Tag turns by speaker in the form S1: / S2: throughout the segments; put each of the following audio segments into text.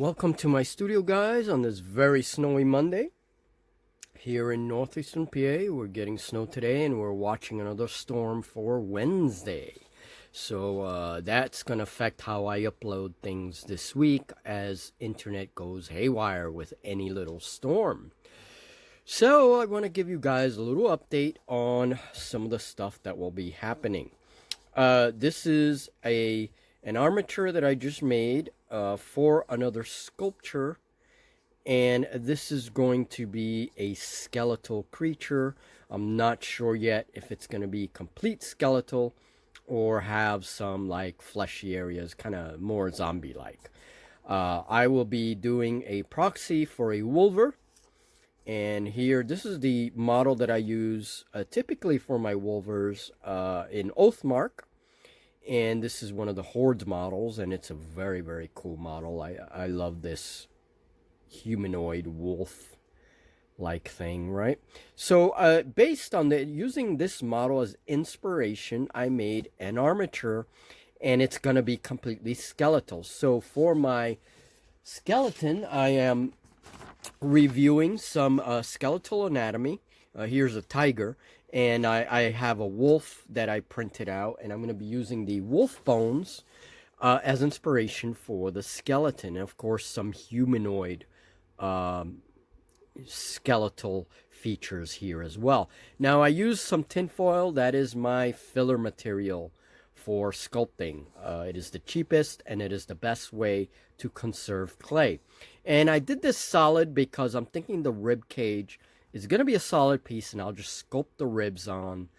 S1: Welcome to my studio, guys, on this very snowy Monday. Here in northeastern PA, we're getting snow today, and we're watching another storm for Wednesday. So that's going to affect how I upload things this week as internet goes haywire with any little storm. So I want to give you guys a little update on some of the stuff that will be happening. This is an armature that I just made for another sculpture, and this is going to be a skeletal creature. I'm not sure yet if it's going to be complete skeletal or have some like fleshy areas, kind of more zombie-like. I will be doing a proxy for a Wolver, and here, this is the model that I use typically for my Wolvers in Oathmark. And this is one of the Hordes models, and it's a very, very cool model. I love this humanoid wolf-like thing, right? So based on using this model as inspiration, I made an armature, and it's going to be completely skeletal. So for my skeleton, I am reviewing some skeletal anatomy. Here's a tiger, and I have a wolf that I printed out, and I'm going to be using the wolf bones as inspiration for the skeleton. And of course, some humanoid skeletal features here as well. Now, I use some tinfoil. That is my filler material for sculpting. It is the cheapest, and it is the best way to conserve clay. And I did this solid because I'm thinking the rib cage is going to be a solid piece, and I'll just sculpt the ribs on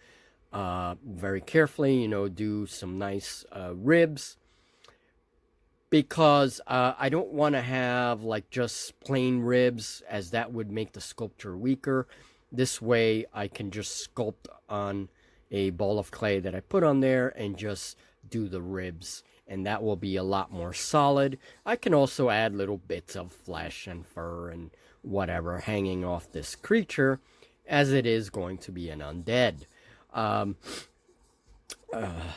S1: very carefully, do some nice ribs, because I don't want to have like just plain ribs, as that would make the sculpture weaker. This way I can just sculpt on a ball of clay that I put on there and just do the ribs, and that will be a lot more solid. I can also add little bits of flesh and fur and whatever hanging off this creature, as it is going to be an undead.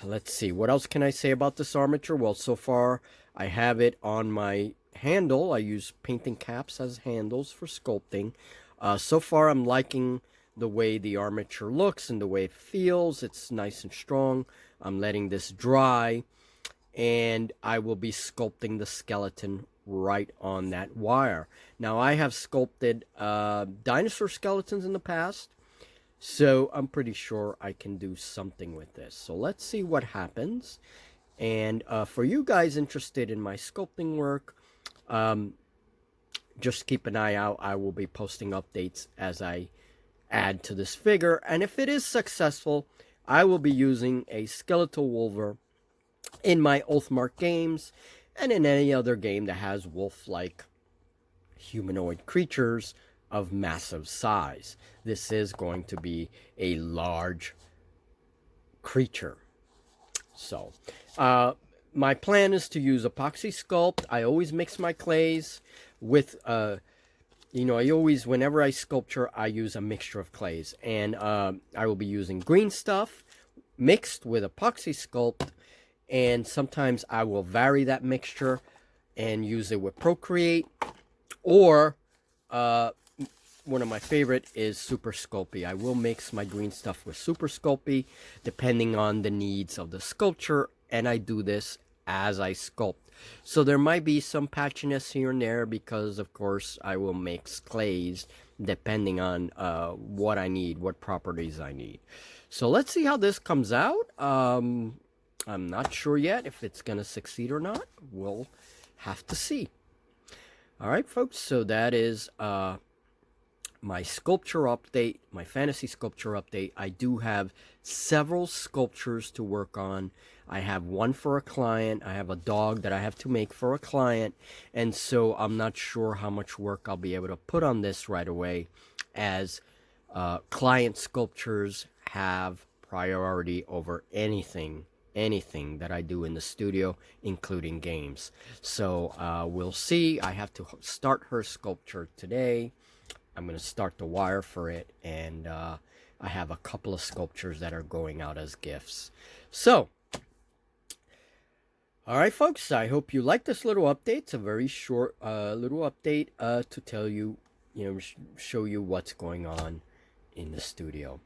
S1: Let's see, what else can I say about this armature? Well, so far I have it on my handle. I use painting caps as handles for sculpting. So far I'm liking the way the armature looks and the way it feels. It's nice and strong. I'm letting this dry, and I will be sculpting the skeleton right on that wire. Now, I have sculpted dinosaur skeletons in the past, so I'm pretty sure I can do something with this. So let's see what happens. And for you guys interested in my sculpting work, just keep an eye out. I will be posting updates as I add to this figure. And if it is successful, I will be using a skeletal wolver in my Oathmark games and in any other game that has wolf-like humanoid creatures of massive size. This is going to be a large creature. So my plan is to use epoxy sculpt. I always mix my clays with whenever I sculpture, I use a mixture of clays, and I will be using green stuff mixed with epoxy sculpt, and sometimes I will vary that mixture and use it with Procreate, or one of my favorite is Super Sculpey. I will mix my green stuff with Super Sculpey depending on the needs of the sculpture, and I do this as I sculpt. So there might be some patchiness here and there because, of course, I will mix clays depending on what I need, what properties I need. So let's see how this comes out. I'm not sure yet if it's going to succeed or not. We'll have to see. All right, folks, so that is my sculpture update, my fantasy sculpture update. I do have several sculptures to work on. I have one for a client. I have a dog that I have to make for a client. And so I'm not sure how much work I'll be able to put on this right away, as client sculptures have priority over anything that I do in the studio, including games. So we'll see. I have to start her sculpture today. I'm going to start the wire for it, and I have a couple of sculptures that are going out as gifts. So All right, folks, I hope you like this little update. It's a very short little update to tell you, show you what's going on in the studio.